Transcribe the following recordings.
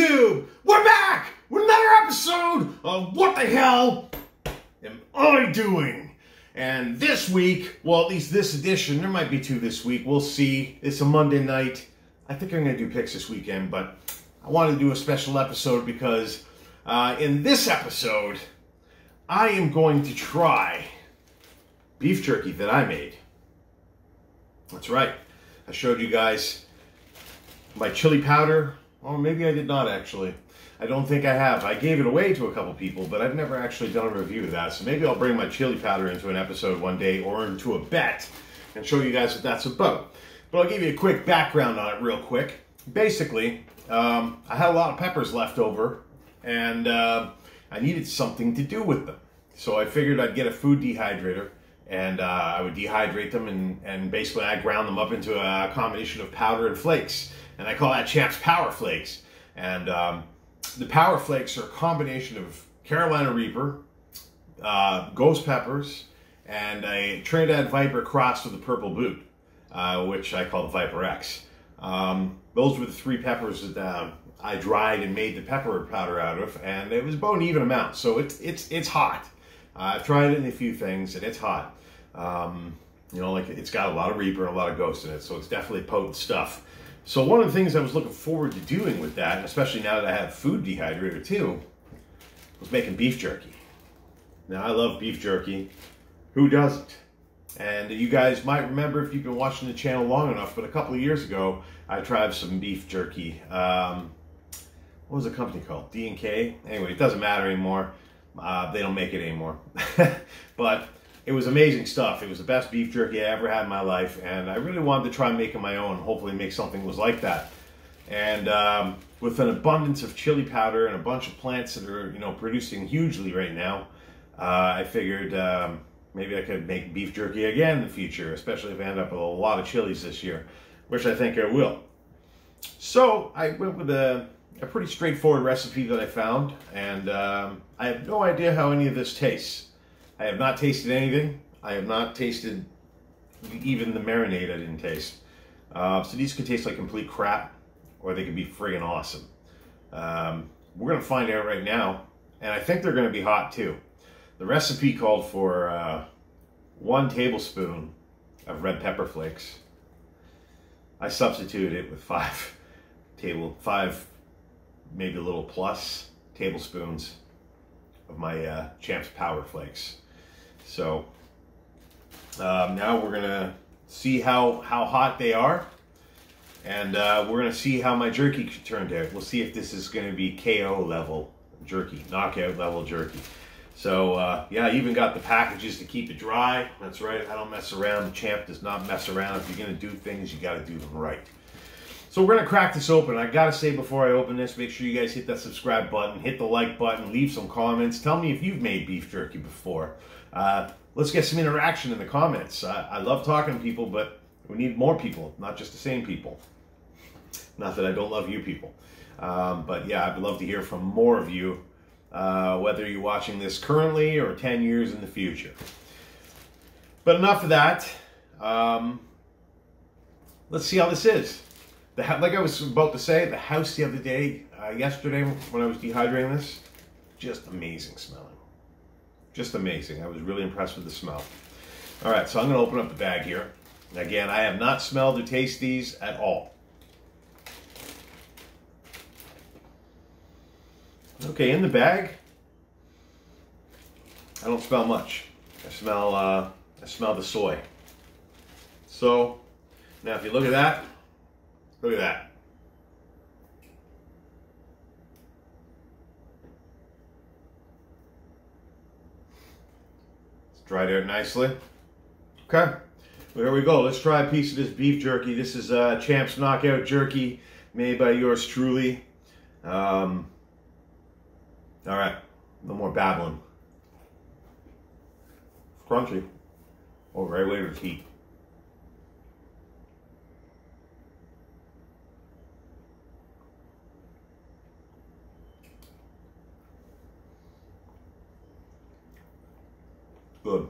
YouTube! We're back with another episode of What the Hell Am I Doing? And this week, well, at least this edition, there might be two this week, we'll see. It's a Monday night. I think I'm going to do picks this weekend, but I wanted to do a special episode because in this episode, I am going to try beef jerky that I made. That's right. I showed you guys my chili powder. Well, maybe I did not actually. I don't think I have. I gave it away to a couple people, but I've never actually done a review of that. So maybe I'll bring my chili powder into an episode one day or into a bet and show you guys what that's about. But I'll give you a quick background on it real quick. Basically, I had a lot of peppers left over and I needed something to do with them. So I figured I'd get a food dehydrator and I would dehydrate them and basically I ground them up into a combination of powder and flakes. And I call that Champs Power Flakes. And the Power Flakes are a combination of Carolina Reaper, ghost peppers, and a Trinidad Viper crossed with a purple bhut, which I call the Viper X. Those were the three peppers that I dried and made the pepper powder out of, and it was about an even amount. So it's hot. I've tried it in a few things, and it's hot. You know, like it's got a lot of Reaper and a lot of ghost in it, so it's definitely potent stuff. So one of the things I was looking forward to doing with that, especially now that I have food dehydrator too, was making beef jerky. Now I love beef jerky. Who doesn't? And you guys might remember if you've been watching the channel long enough, but a couple of years ago, I tried some beef jerky. What was the company called? D&K? Anyway, it doesn't matter anymore. They don't make it anymore. But it was amazing stuff. It was the best beef jerky I ever had in my life, and I really wanted to try making my own, hopefully make something that was like that. And with an abundance of chili powder and a bunch of plants that are, you know, producing hugely right now, I figured maybe I could make beef jerky again in the future, especially if I end up with a lot of chilies this year, which I think I will. So I went with a pretty straightforward recipe that I found, and I have no idea how any of this tastes. I have not tasted anything. I have not tasted even the marinade. I didn't taste. So these could taste like complete crap, or they could be friggin' awesome. We're gonna find out right now, and I think they're gonna be hot too. The recipe called for 1 tablespoon of red pepper flakes. I substituted it with 5, maybe a little plus tablespoons of my Champs Power Flakes. So now we're gonna see how hot they are, and we're gonna see how my jerky turned out. We'll see if this is gonna be KO level jerky, knockout level jerky. So yeah, I even got the packages to keep it dry. That's right, I don't mess around. The Champ does not mess around. If you're gonna do things, you gotta do them right. So we're gonna crack this open. I gotta say before I open this, make sure you guys hit that subscribe button, hit the like button, leave some comments. Tell me if you've made beef jerky before. Let's get some interaction in the comments. I love talking to people, but we need more people, not just the same people. Not that I don't love you people. But yeah, I'd love to hear from more of you, whether you're watching this currently or 10 years in the future. But enough of that. Let's see how this is. Like I was about to say, the house the other day, yesterday when I was dehydrating this, just amazing smelling. Just amazing. I was really impressed with the smell. All right, so I'm going to open up the bag here. Again, I have not smelled or tasted these at all. Okay, in the bag, I don't smell much. I smell the soy. So now if you look at that, look at that. It's dried out nicely. Okay, well, here we go. Let's try a piece of this beef jerky. This is Champs Knockout Jerky, made by yours truly. All right, no more babbling. It's crunchy. Oh, right away with heat. Good.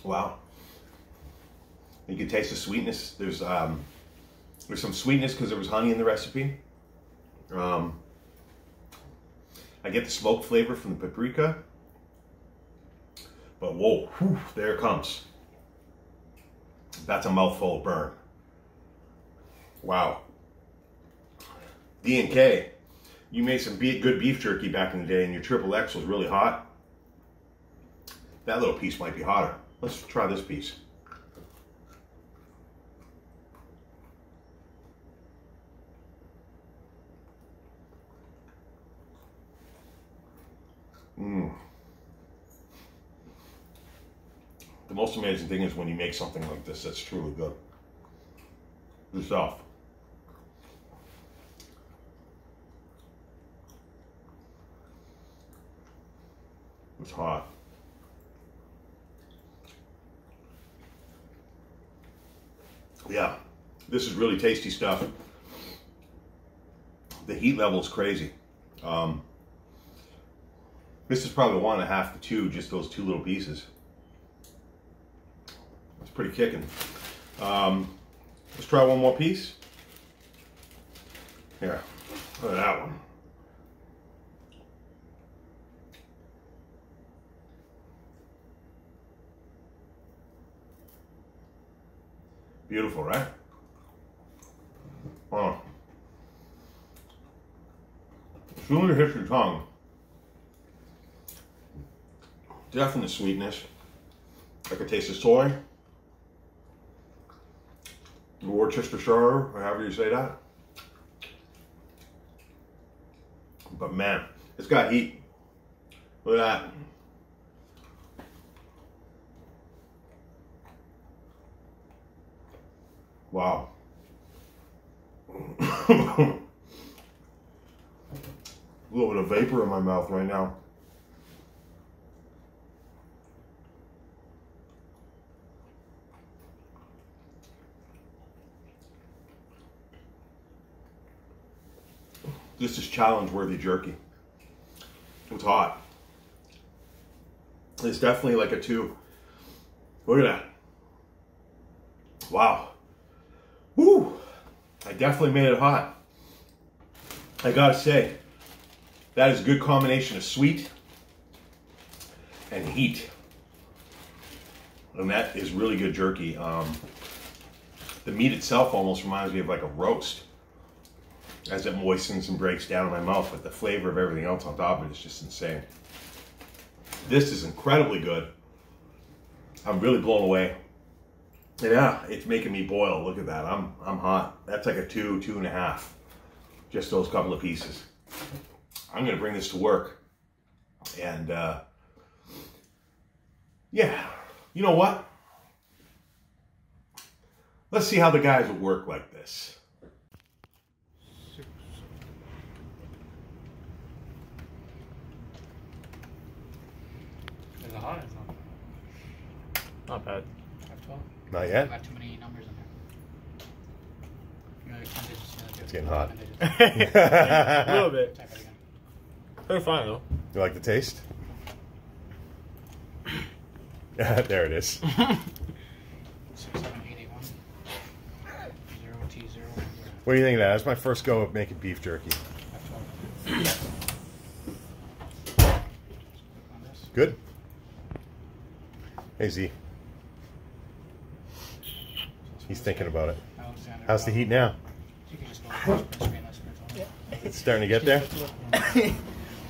Wow. You can taste the sweetness. There's some sweetness because there was honey in the recipe. I get the smoke flavor from the paprika. But whoa, whew, there it comes. That's a mouthful of burn. Wow. D&K, you made some good beef jerky back in the day and your XXX was really hot. That little piece might be hotter. Let's try this piece. The most amazing thing is when you make something like this that's truly good. Good stuff. It's hot. Yeah, this is really tasty stuff. The heat level is crazy. This is probably 1.5 to 2, just those 2 little pieces. It's pretty kicking. Let's try one more piece. Here, look at that one. Beautiful, right? Oh. As soon as it hits your tongue, definite sweetness. I could taste the soy, Worcestershire, or however you say that. But man, it's got heat. Look at that. Wow. A little bit of vapor in my mouth right now. This is challenge-worthy jerky. It's hot. It's definitely like a 2. Look at that. Wow. Woo! I definitely made it hot. I gotta say, that is a good combination of sweet and heat. And that is really good jerky. The meat itself almost reminds me of like a roast as it moistens and breaks down in my mouth, but the flavor of everything else on top of it is just insane. This is incredibly good. I'm really blown away. Yeah, it's making me boil. Look at that. I'm hot. That's like a 2, 2.5. Just those couple of pieces. I'm gonna bring this to work. And yeah, you know what? Let's see how the guys would work like this. Is it hot? It's not bad. 512? Not yet? I got too many numbers in there. You know, 10 digits, it's getting hot. A little bit. Type it again. Very fine though. You like the taste? There it is. 67881 0T0. What do you think of that? That's my first go of making beef jerky. Good. Hey Z. He's thinking about it. How's the heat now? It's starting to get there?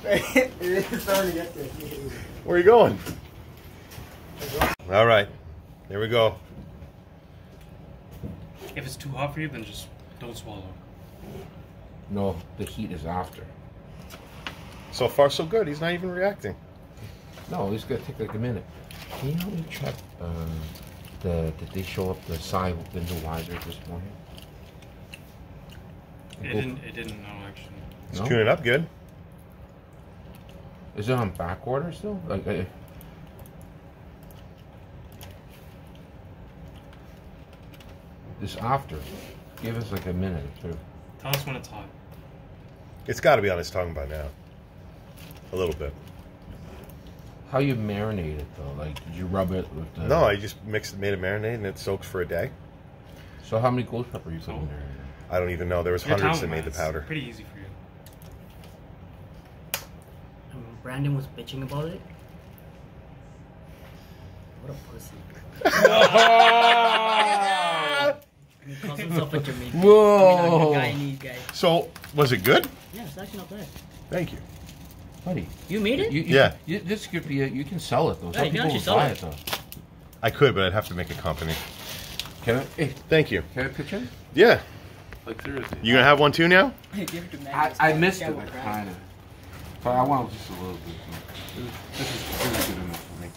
It's starting to get there. Where are you going? All right. There we go. If it's too hot for you, then just don't swallow. No, the heat is after. So far, so good. He's not even reacting. No, it's gonna take like a minute. Can you help me check? Did they show up the side window wiser this morning? It didn't know actually. It's tuning up good. Is it on back order still? Like, this after. Give us like a minute or 2. Tell us when it's hot. It's got to be on his tongue by now. A little bit. How you marinate it though? Like, did you rub it with the? No, I just made a marinade and it soaks for a day. So how many ghost pepper you put in there? I don't even know. There was hundreds that made the powder. Pretty easy for you. Brandon was bitching about it. What a pussy. He calls himself a Jamaican. Whoa. Guy. So, was it good? Yeah, it's actually not bad. Thank you. Buddy. You made it? Yeah. This could be you can sell it though. Yeah, Some you can people actually will buy sell it though. I could, but I'd have to make a company. Can I? Hey, Thank you. can I pitch in? Yeah. Like seriously. You gonna have one too now? I missed it, kind of. But I want just a little bit. This is good enough for me.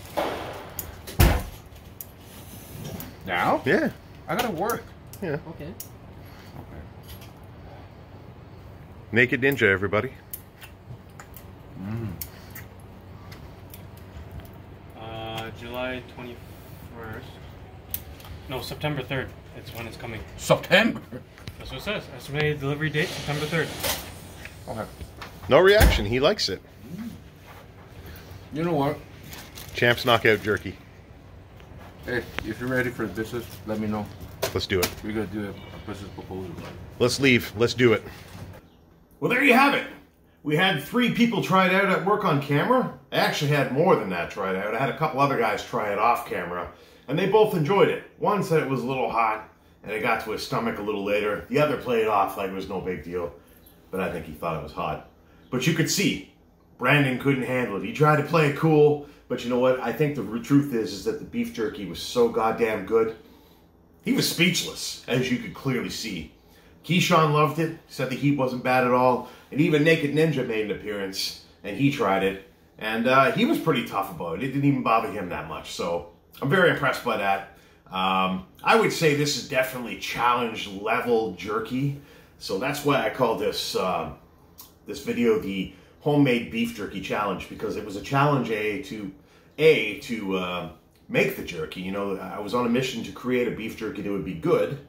Now? Yeah. I gotta work. Yeah. Okay. Naked Ninja, everybody. July 21st. No, September 3rd. It's when it's coming. September? That's what it says. Estimated delivery date, September 3rd. Okay. No reaction. He likes it. You know what? Champs Knockout Jerky. Hey, if you're ready for the business, let me know. Let's do it. We're gonna do a business proposal. Let's leave. Let's do it. Well, there you have it. We had 3 people try it out at work on camera. I actually had more than that try it out. I had a couple other guys try it off camera, and they both enjoyed it. One said it was a little hot, and it got to his stomach a little later. The other played it off like it was no big deal, but I think he thought it was hot. But you could see, Brandon couldn't handle it. He tried to play it cool, but you know what? I think the truth is that the beef jerky was so goddamn good. He was speechless, as you could clearly see. Keyshawn loved it, said the heat wasn't bad at all, and even Naked Ninja made an appearance, and he tried it, and he was pretty tough about it. It didn't even bother him that much, so I'm very impressed by that. I would say this is definitely challenge level jerky, so that's why I call this this video the homemade beef jerky challenge, because it was a challenge to make the jerky. You know, I was on a mission to create a beef jerky that would be good,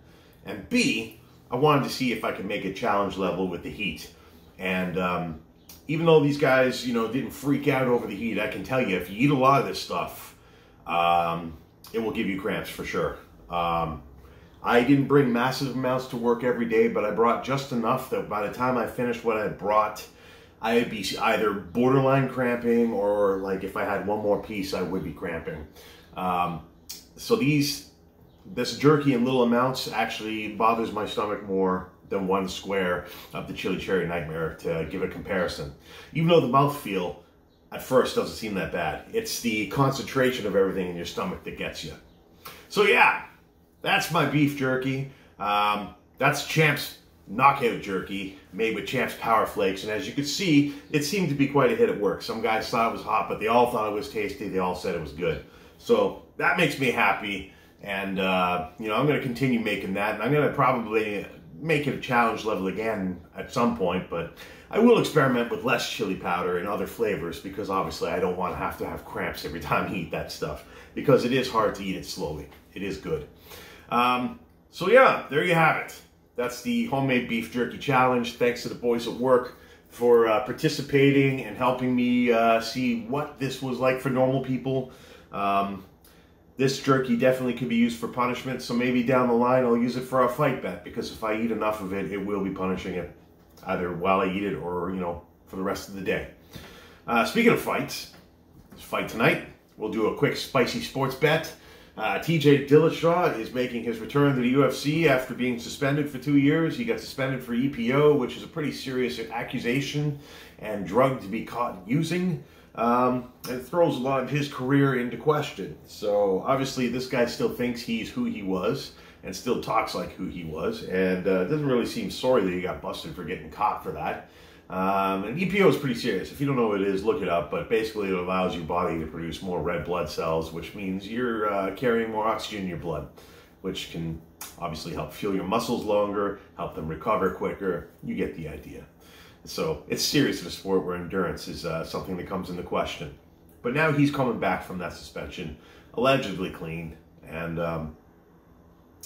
and B, I wanted to see if I could make it challenge level with the heat. And even though these guys, you know, didn't freak out over the heat, I can tell you, if you eat a lot of this stuff, it will give you cramps for sure. I didn't bring massive amounts to work every day, but I brought just enough that by the time I finished what I brought, I'd be either borderline cramping, or like if I had one more piece, I would be cramping. So this jerky in little amounts actually bothers my stomach more than 1 square of the Chili Cherry Nightmare, to give a comparison. Even though the mouthfeel at first doesn't seem that bad, it's the concentration of everything in your stomach that gets you. So yeah, that's my beef jerky. That's Champ's Knockout Jerky, made with Champ's Power Flakes, and as you can see, it seemed to be quite a hit at work. Some guys thought it was hot, but they all thought it was tasty. They all said it was good. So that makes me happy. And, you know, I'm going to continue making that, and I'm going to probably make it a challenge level again at some point, but I will experiment with less chili powder and other flavors, because obviously I don't want to have cramps every time I eat that stuff, because it is hard to eat it slowly. It is good. So yeah, there you have it. That's the homemade beef jerky challenge. Thanks to the boys at work for participating and helping me see what this was like for normal people. This jerky definitely could be used for punishment, so maybe down the line I'll use it for a fight bet, because if I eat enough of it, it will be punishing it, either while I eat it or, you know, for the rest of the day. Speaking of fights, this fight tonight, we'll do a quick spicy sports bet. TJ Dillashaw is making his return to the UFC after being suspended for 2 years. He got suspended for EPO, which is a pretty serious accusation and drug to be caught using. And it throws a lot of his career into question. So obviously this guy still thinks he's who he was and still talks like who he was, and doesn't really seem sorry that he got busted for getting caught for that. And EPO is pretty serious. If you don't know what it is, look it up, but basically it allows your body to produce more red blood cells, which means you're carrying more oxygen in your blood, which can obviously help fuel your muscles longer, help them recover quicker. You get the idea. So it's serious in a sport where endurance is something that comes into question. But now he's coming back from that suspension, allegedly clean, and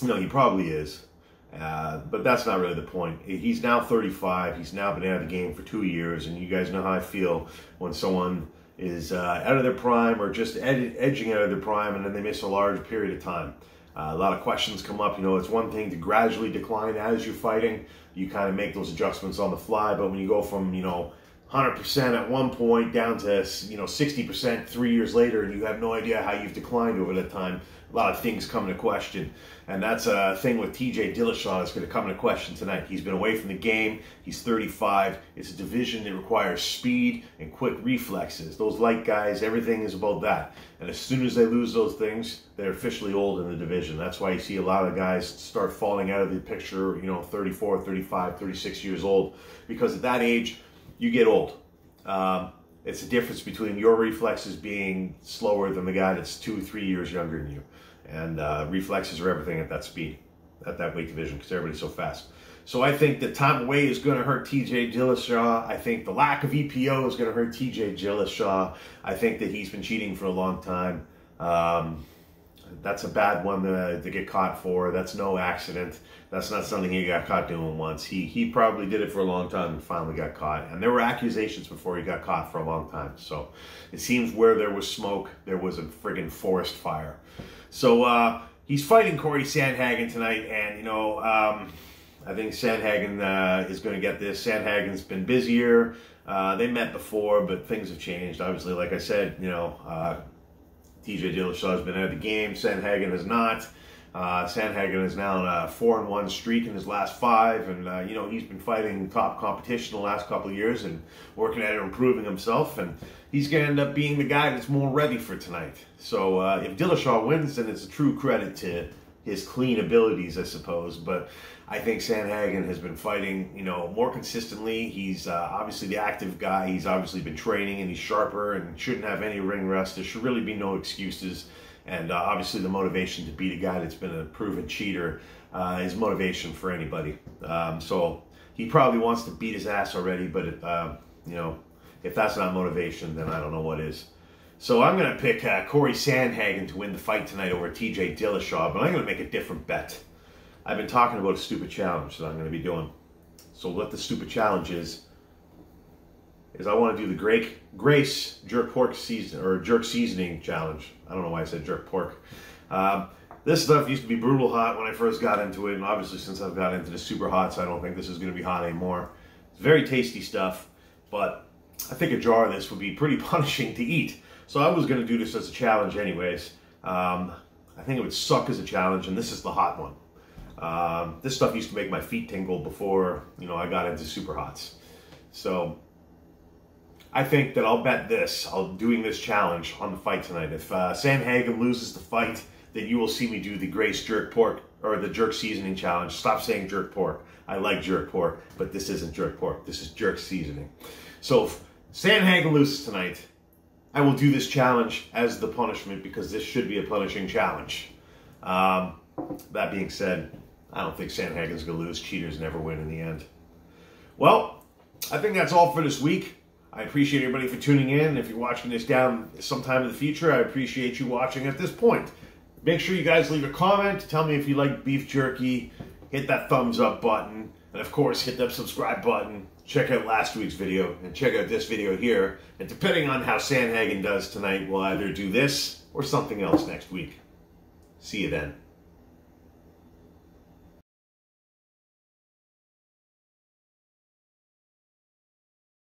you know, he probably is. But that's not really the point. He's now 35. He's now been out of the game for 2 years, and you guys know how I feel when someone is out of their prime or just edging out of their prime, and then they miss a large period of time. A lot of questions come up. You know, it's one thing to gradually decline as you're fighting. You kind of make those adjustments on the fly, but when you go from, you know, 100% at one point down to, you know, 60% 3 years later, and you have no idea how you've declined over that time, a lot of things come into question. And that's a thing with TJ Dillashaw that's going to come into question tonight. He's been away from the game. He's 35. It's a division that requires speed and quick reflexes. Those light guys, everything is about that. And as soon as they lose those things, they're officially old in the division. That's why you see a lot of guys start falling out of the picture, you know, 34, 35, 36 years old. Because at that age, you get old. It's the difference between your reflexes being slower than the guy that's 2 or 3 years younger than you. And reflexes are everything at that speed, at that weight division, because everybody's so fast. So I think the time away is going to hurt TJ Dillashaw. I think the lack of EPO is going to hurt TJ Dillashaw. I think that he's been cheating for a long time. That's a bad one to get caught for. That's no accident. That's not something he got caught doing once. He probably did it for a long time and finally got caught. And there were accusations before he got caught for a long time. So it seems where there was smoke, there was a friggin' forest fire. So he's fighting Cory Sandhagen tonight. And, you know, I think Sandhagen is going to get this. Sandhagen's been busier. They met before, but things have changed. Obviously, like I said, you know, TJ Dillashaw has been out of the game. Sandhagen has not. Sandhagen is now on a 4-1 streak in his last 5, and you know, he's been fighting top competition the last couple of years and working at it, improving himself, and he's going to end up being the guy that's more ready for tonight. So if Dillashaw wins, then it's a true credit to his clean abilities, I suppose. But I think Sandhagen has been fighting, you know, more consistently. He's obviously the active guy. He's obviously been training, and he's sharper and shouldn't have any ring rust. There should really be no excuses. And obviously the motivation to beat a guy that's been a proven cheater is motivation for anybody. So he probably wants to beat his ass already, but you know, if that's not motivation, then I don't know what is. So I'm going to pick Cory Sandhagen to win the fight tonight over TJ Dillashaw, but I'm going to make a different bet. I've been talking about a stupid challenge that I'm going to be doing. So what the stupid challenge is I want to do the Grace jerk pork season or jerk seasoning challenge. I don't know why I said jerk pork. This stuff used to be brutal hot when I first got into it, and obviously since I've got into the super hots, I don't think this is going to be hot anymore. It's very tasty stuff, but I think a jar of this would be pretty punishing to eat. So I was going to do this as a challenge anyways. I think it would suck as a challenge, and this is the hot one. This stuff used to make my feet tingle before, you know, I got into super hots. So I think that I'll bet this. I'm doing this challenge on the fight tonight. If Sandhagen loses the fight, then you will see me do the Grace jerk pork or the jerk seasoning challenge. Stop saying jerk pork. I like jerk pork, but this isn't jerk pork. This is jerk seasoning. So if Sandhagen loses tonight, I will do this challenge as the punishment because this should be a punishing challenge. That being said, I don't think Sandhagen's going to lose. Cheaters never win in the end. Well, I think that's all for this week. I appreciate everybody for tuning in. If you're watching this down sometime in the future, I appreciate you watching at this point. Make sure you guys leave a comment. Tell me if you like beef jerky. Hit that thumbs up button. And of course, hit that subscribe button. Check out last week's video and check out this video here. And depending on how Sandhagen does tonight, we'll either do this or something else next week. See you then.